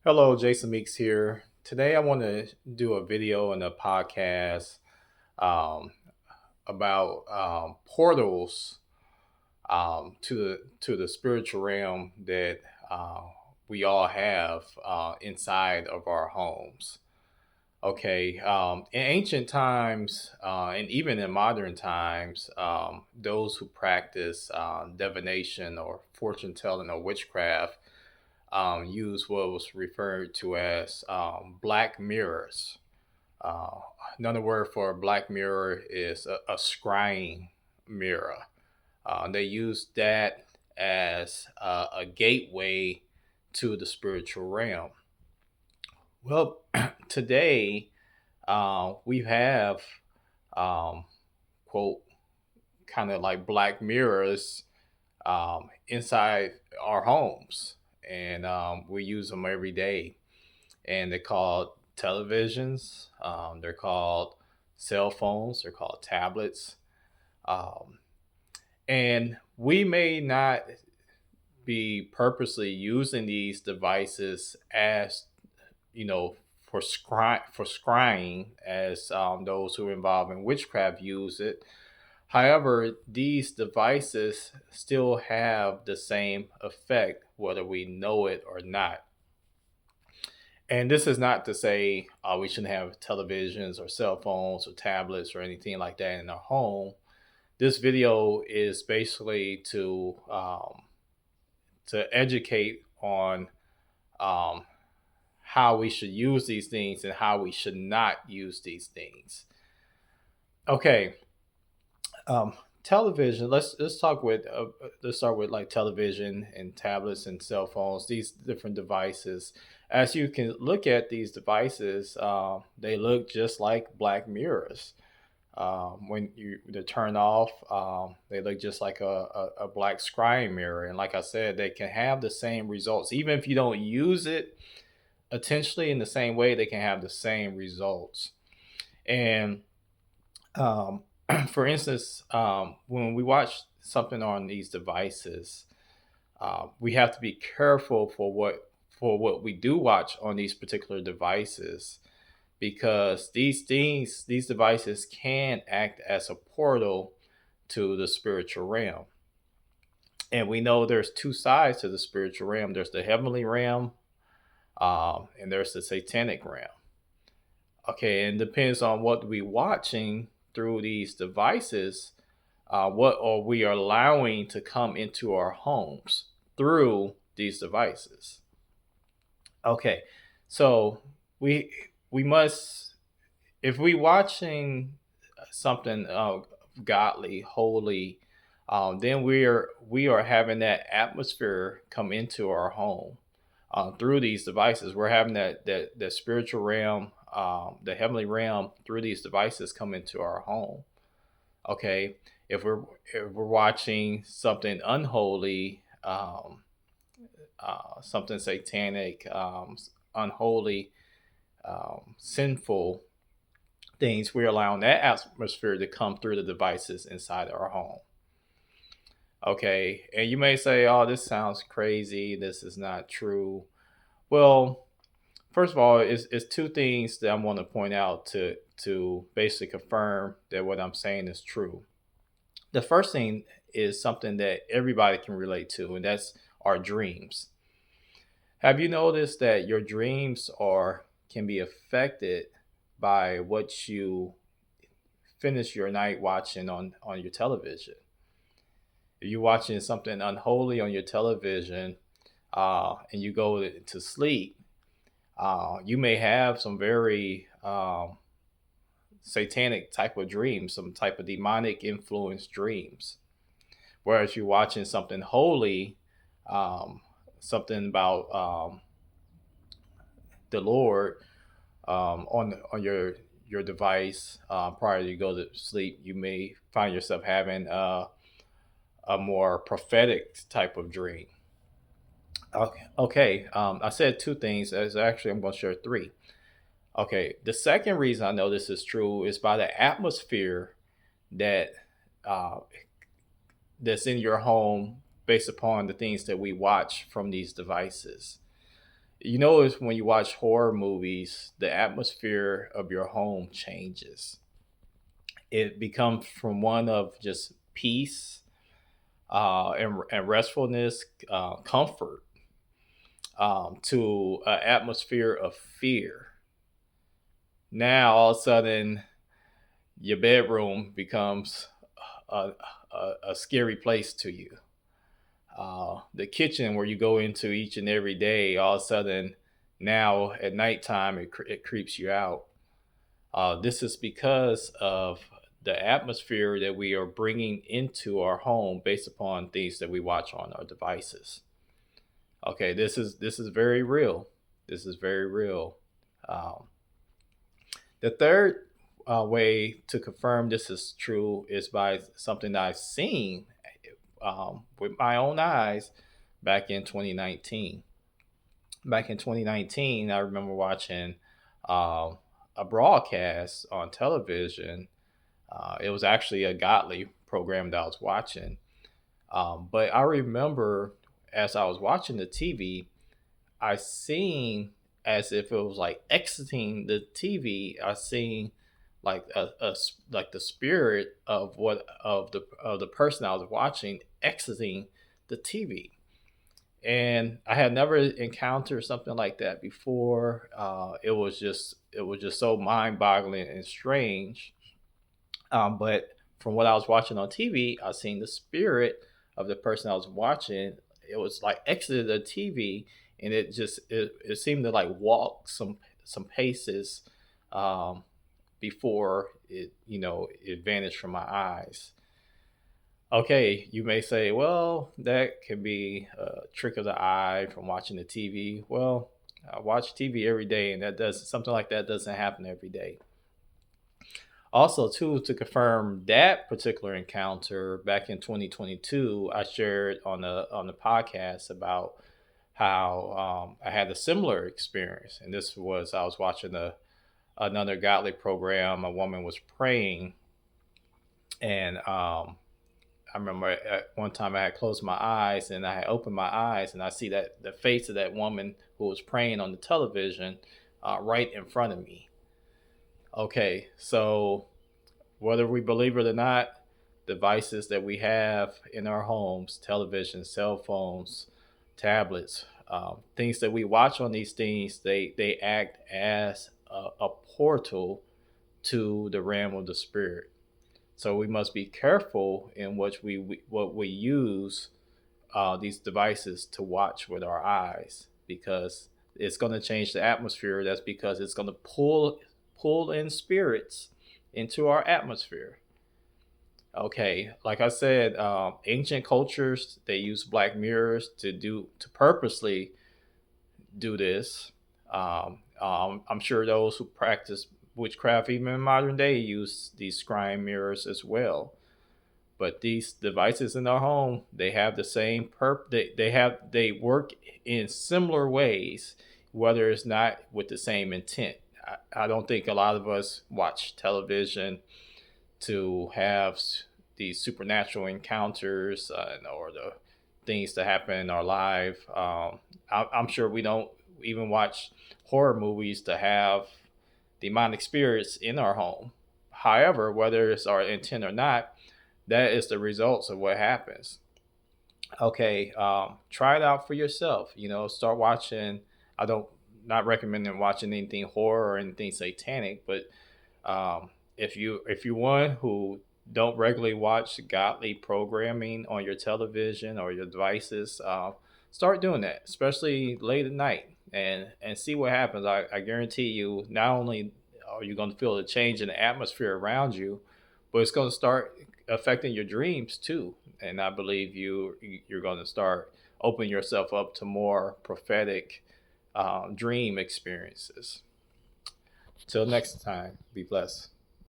Hello, Jason Meeks here. Today, I want to do a video and a podcast um, about portals to the spiritual realm that uh, we all have inside of our homes. Okay, in ancient times and even in modern times, those who practice divination or fortune telling or witchcraft use what was referred to as black mirrors. Uh, Another word for a black mirror is a scrying mirror. They use that as a gateway to the spiritual realm. Well, today we have, um, quote, kind of like black mirrors inside our homes, and we use them every day. And they're called televisions. They're called cell phones. They're called tablets. Um, and we may not be purposely using these devices as for scrying, as those who are involved in witchcraft use it. However, these devices still have the same effect, whether we know it or not. And this is not to say we shouldn't have televisions or cell phones or tablets or anything like that in our home. This video is basically to educate on um, how we should use these things and how we should not use these things. Okay, um, television. Let's start with like television and tablets and cell phones. These different devices. As you can look at these devices, they look just like black mirrors. When they're turned off, they look just like a black scrying mirror. And like I said, they can have the same results, even if you don't use it intentionally in the same way. They can have the same results. And um, for instance, when we watch something on these devices, we have to be careful for what we do watch on these particular devices, because these devices can act as a portal to the spiritual realm. And we know there's two sides to the spiritual realm. There's the heavenly realm, and there's the satanic realm. Okay, and it depends on what we're watching through these devices, what are we allowing to come into our homes through these devices. Okay, so we we must, if we watching something godly, holy, then we are having that atmosphere come into our home through these devices. We're having that spiritual realm, the heavenly realm through these devices come into our home. Okay, if we're watching something unholy, something satanic, unholy, sinful things, we're allowing that atmosphere to come through the devices inside our home. Okay, and you may say, "Oh, this sounds crazy. This is not true." Well, first of all, it's two things that I want to point out to basically confirm that what I'm saying is true. The first thing is something that everybody can relate to, and that's our dreams. Have you noticed that your dreams are can be affected by what you finish your night watching on your television? If you're watching something unholy on your television, and you go to sleep, you may have some very satanic type of dreams, some type of demonic influence dreams. Whereas you're watching something holy, um, something about the Lord, on your device prior to you go to sleep, you may find yourself having a more prophetic type of dream. Okay. I said two things. As actually, I'm going to share three. Okay, the second reason I know this is true is by the atmosphere that uh, in your home, based upon the things that we watch from these devices. You notice when you watch horror movies, the atmosphere of your home changes. It becomes from one of just peace and restfulness, comfort, to an atmosphere of fear. Now, all of a sudden, your bedroom becomes a, a scary place to you. The kitchen where you go into each and every day, all of a sudden, now at nighttime, it creeps you out. This is because of the atmosphere that we are bringing into our home based upon things that we watch on our devices. Okay, this is very real. This is very real. Um, the third way to confirm this is true is by something that I've seen with my own eyes back in 2019. Back in 2019, I remember watching um, a broadcast on television. It was actually a godly program that I was watching. But I remember as I was watching the TV, I seen as if it was like exiting the TV. I seen like like the spirit of what of the person I was watching exiting the TV. And I had never encountered something like that before. It was just so mind boggling and strange. But from what I was watching on TV, I seen the spirit of the person I was watching. It was like exited the TV, and it seemed to like walk some paces um, before it vanished from my eyes. Okay, you may say, well, that could be a trick of the eye from watching the TV. Well, I watch TV every day, and that does something like that doesn't happen every day. Also, too, to confirm that particular encounter back in 2022, I shared on the podcast about how I had a similar experience, and this was I was watching another godly program. A woman was praying, and I remember at one time I had closed my eyes and I had opened my eyes, and I see that the face of that woman who was praying on the television right in front of me. Okay, so whether we believe it or not, devices that we have in our homes, television, cell phones, tablets, things that we watch on these things, they act as a portal to the realm of the spirit. So we must be careful in what we use these devices to watch with our eyes, because it's going to change the atmosphere. That's because it's going to pull in spirits into our atmosphere. Okay, like I said, ancient cultures they use black mirrors to purposely do this. I'm sure those who practice witchcraft even in modern day use these scrying mirrors as well. But these devices in our home, they have the same they work in similar ways, whether it's not with the same intent. I don't think a lot of us watch television to have these supernatural encounters or the things that happen in our life. I'm sure we don't even watch horror movies to have demonic spirits in our home. However, whether it's our intent or not, that is the results of what happens. Okay, try it out for yourself. Start watching. I don't not recommending watching anything horror or anything satanic, but if you one who don't regularly watch godly programming on your television or your devices, start doing that, especially late at night, and see what happens. I guarantee you, not only are you going to feel a change in the atmosphere around you, but it's going to start affecting your dreams too. And I believe you're going to start opening yourself up to more prophetic dream experiences. Till next time, be blessed.